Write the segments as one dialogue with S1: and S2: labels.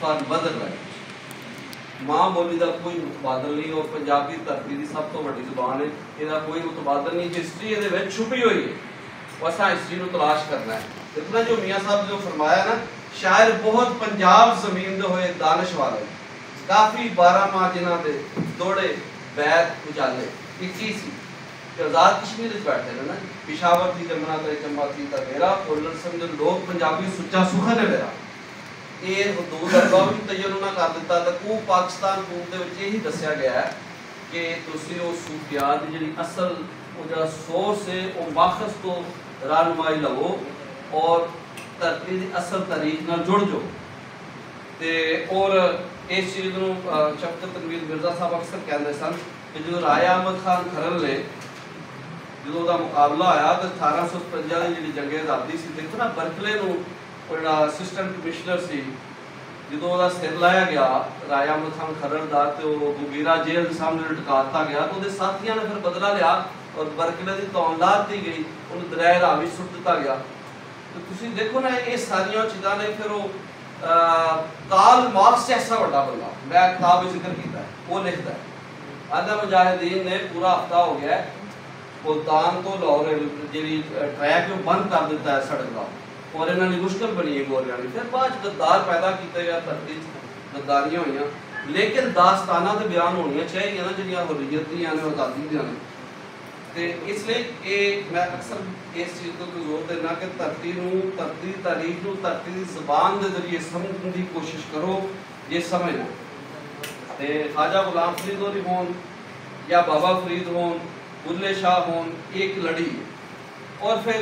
S1: For mother language. माँ बोली का कोई मुतबादल नहीं और पंजाबी धरती की सब तो बड़ी जुबान है, इसका कोई मुतबादल नहीं। हिस्ट्री ये छुपी हुई है, बस हिस्ट्री को तलाश करना है। इतना जो मियाँ साहब जो फरमाया ना, शायर बहुत पंजाब जमीन दे होए दानिश वाले, काफ़ी 12 माह जिन्हों के दौड़े बैत उजाले 21 आज़ाद कश्मीर बैठे ने ना, पिशावर थी जमुना तेरे चंबा थी ता मेरा बोलन समझ लोग पंजाबी सुच्चा सुखन है मेरा। ये हदूद अरबा भी तयन ना कर दिता तो वो पाकिस्तान कूद के यही दसिया गया है कि तुसी वो सूफिया की जी असल वो जो सोर्स है वो माखस तो रहनुमाई लवो और धरती की असल तारीख नाल जुड़ जाओ। ते और इस चीज़ को शफकत तनवीर मिर्जा साहब अक्सर कहते सन कि जो राय अहमद खान खरल ने जो मुकाबला होया तो 1855 की जी जंगे आज़ादी से देखो ना, बर्कले असिस्टेंट कमिश्नर से जो सिर लाया गया राय अहमद खान खरल का, तो मुगीरा जेल के सामने लटका गया, तो वो साथियों ने फिर बदला लिया और बर्कले की तौन ला दी गई, उन्हें दरिया रावी सुट दिता गया। तो तुम देखो ना ये सारिया चीज़ों ने फिर कार्ल मार्क्स जैसा बड़ा बंदा, मैं किताब में जिक्र किया है, वो लिखता है आधा मुजाहिदीन ने पूरा हफ्ता हो गया मुल्तान तो लाहौर जी ट्रैक बंद कर दिता है सड़क का, और इन्होंने मुश्किल बनी है गोरिया ने। फिर बाद गद्दार पैदा किए या धरती गद्दारियां हुई, लेकिन दास्ताना तो बयान होनी चाहिए ना जी हुर्रियत दी ने आज़ादी दी ने। तो इसलिए ये मैं अक्सर इस चीज़ को जोर देना कि धरती धरती तारीख को धरती की जबान के जरिए समझने की कोशिश करो, ये समझना। तो ख्वाजा गुलाम फरीद होरी होन या बाबा फरीद होन, बुल्ले शाह होन, एक लड़ी है। और फिर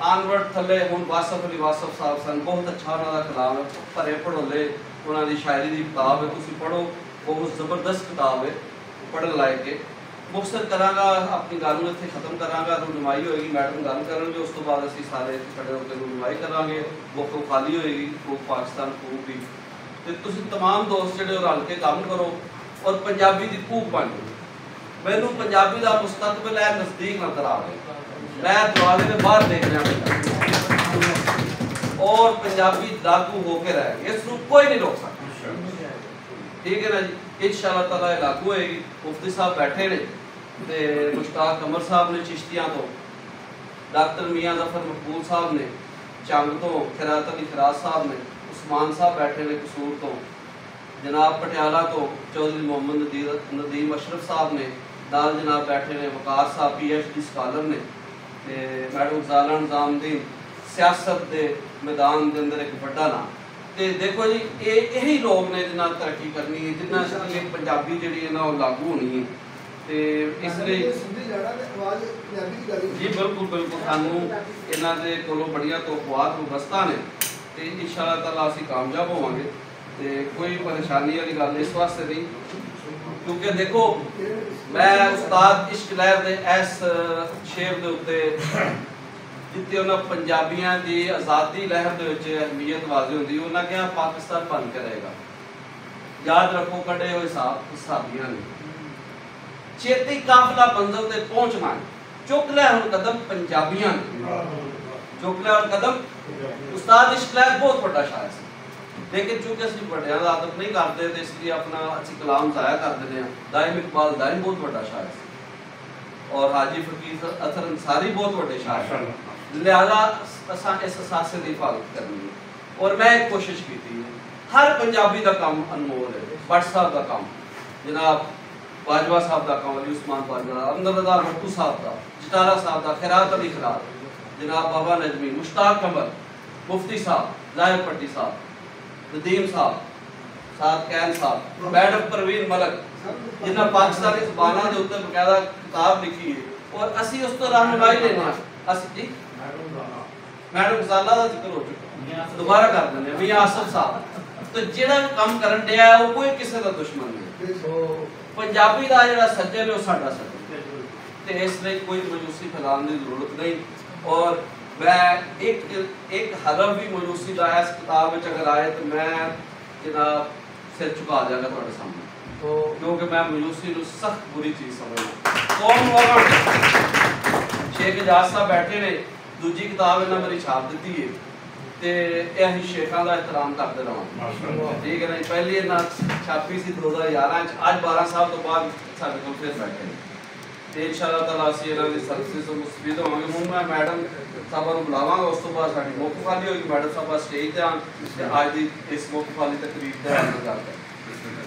S1: आनवर्ड थले हुन वासफ अली वासफ साहब सन, बहुत अच्छा उन्होंने कलाम है, भरे पढ़ोले उन्होंने शायरी की किताब है, तुम पढ़ो, बहुत ज़बरदस्त किताब है, पढ़न लायक है। मुख्तर कराँगा अपनी गल में इतने खत्म कराँगा, रुनमाई होएगी, मैडम गल करेंगे, उस तो बाद असीं सारे खड़े होकर रुनमाई करांगे, बुक खाली होएगी खूब पाकिस्तान खूब भी। तो तुसीं तमाम दोस्त जो रल के काम करो और पंजाबी की खूब बन जाओ। मैनू पंजाबी का मुस्तकबिल है नज़दीक नजर आ रहा, मैं दरवाजे के बाहर देख रहा और पंजाबी लागू होकर रहे, इसको कोई नहीं रोक सकता, ठीक है ना जी। इंशाअल्लाह ताला लागू होएगी। मुफ्ती साहब बैठे ने, मुश्ताक कमर साहब ने चिश्तियाँ तो, डॉक्टर मियाँ जफर मकबूल साहब ने चंग तो, खैरात अली खराज साहब ने, उस्मान साहब बैठे ने कसूर तो, जनाब पटियाला तो चौधरी मोहम्मद नदीम अशरफ साहब ने, नाल जनाब बैठे ने वकार साहब PhD स्कॉलर ने, मैडम ज़ाला निज़ामुद्दीन सियासत के मैदान के अंदर एक बड़ा नाम। तो देखो जी यही लोग ने जिन्हें तरक्की करनी है, जिन्हें पंजाबी जी ना लागू होनी है। तो इसलिए जी बिल्कुल बिल्कुल सानू इन्हों के कोलों बड़िया तोहफात वबस्ता ने, तो इंशाअल्लाह ताला असीं कामयाब होवांगे। तो कोई परेशानी वाली गल इस वास्ते नहीं, क्योंकि देखो मैं उस्ताद इश्क लहर के इस शेर के उत्ते जिते उन्हें पंजाबियों की आज़ादी लहर के अहमियत वाजी होती, उन्हें क्या पाकिस्तान बन के रहेगा। याद रखो कटे हुए हिसाबियां ने छेती काफिला मंजिल तक पहुंचना है, चुक लिया हुण कदम पंजाबियां ने, चुक लिया हुण कदम। उस्ताद इश्क लहर बहुत बड़ा शायर है, लेकिन चूंकि असं बड़िया का आदत नहीं करते तो इसलिए अपना अच्छी कलाम ज़ाया कर देते हैं। दाइम इकबाल दाइम बहुत बड़ा शायर है और हाजी फकीर असर अंसारी बहुत बड़े शायर, लिहाजा असा इस असासे की हिफाजत करनी है। और मैं एक कोशिश की थी, हर पंजाबी का काम अनमोल है, भट्ट साहब का काम, जनाब बाजवा साहब का काम, अली उस्मान बाजवा, अमदर रज़ा भट्टू साहब का, जटारा साहब का, खैरात अली खराज, जनाब बाबा नजमी, मुश्ताक कमर, मुफ्ती साहब, ज़ाहिर पट्टी साहब, नदीम साहब, साहब कैन साहब, मैडम परवीन मलक, जिन्हें पाकिस्तानी ज़बानां के उत्ते बकायदा किताब लिखी है और असी उस तो रहनुमाई लेना। असी जी मैडम ज़ाला का जिक्र हो चुका, दोबारा कर देंगे मियां आसिफ साहब। तो जिहड़ा काम करन दिया है वो कोई किसी का दुश्मन नहीं, पंजाबी का जिहड़ा सज्जन है वो साडा सज्जन, तो इसलिए कोई मजूसी फैलाने की जरूरत नहीं। और मैं एक हरफ भी मजूसी का इस किताब में अगर आए तो मैं जनाब सिर झुका जाएगा थोड़े सामने, तो क्योंकि मैं मजूसी को सख्त बुरी चीज़ समझना। कौन शेख एजाज साहब बैठे ने, दूजी किताब इन्हें मेरी छाप दी है, ਤੇ ਇਹ ਅਸੀਂ ਸ਼ੇਖਾਂ ਦਾ ਇਹਤਰਾਮ ਕਰਦੇ ਰਹਾਂਗੇ। ਠੀਕ ਹੈ ਨਾ ਜੀ। ਪਹਿਲੀ ਇਹਨਾਂ ਛਾਪੀ ਸੀ 2011 ਚ, ਅੱਜ 12 ਸਾਲ ਤੋਂ ਬਾਅਦ ਸਾਡੇ ਕੋਲ ਫਿਰ ਬੈਠੇ ਨੇ ਤੇ ਇਨਸ਼ਾਅੱਲਾ ਤਾਲਾ ਅਸੀਂ ਇਹਨਾਂ ਦੀ ਸਰਵਿਸ ਤੋਂ ਮੁਸਤਫੀਦ ਹੋਵਾਂਗੇ। ਹੁਣ ਮੈਂ ਮੈਡਮ ਸਾਹਿਬਾਂ ਨੂੰ ਬੁਲਾਵਾਂਗਾ, ਉਸ ਤੋਂ ਬਾਅਦ ਸਾਡੀ ਮੁੱਖ ਖਾਲੀ ਹੋਏਗੀ, ਮੈਡਮ ਸਾਹਿਬਾ ਸਟੇਜ ਤੇ ਆਉਣ ਤੇ ਅੱਜ ਦੀ ਇਸ ਮੁੱਖ ਖਾਲੀ ਤਕਰੀਬ ਦਾ ਆਗਾਜ਼ ਕਰਦੇ।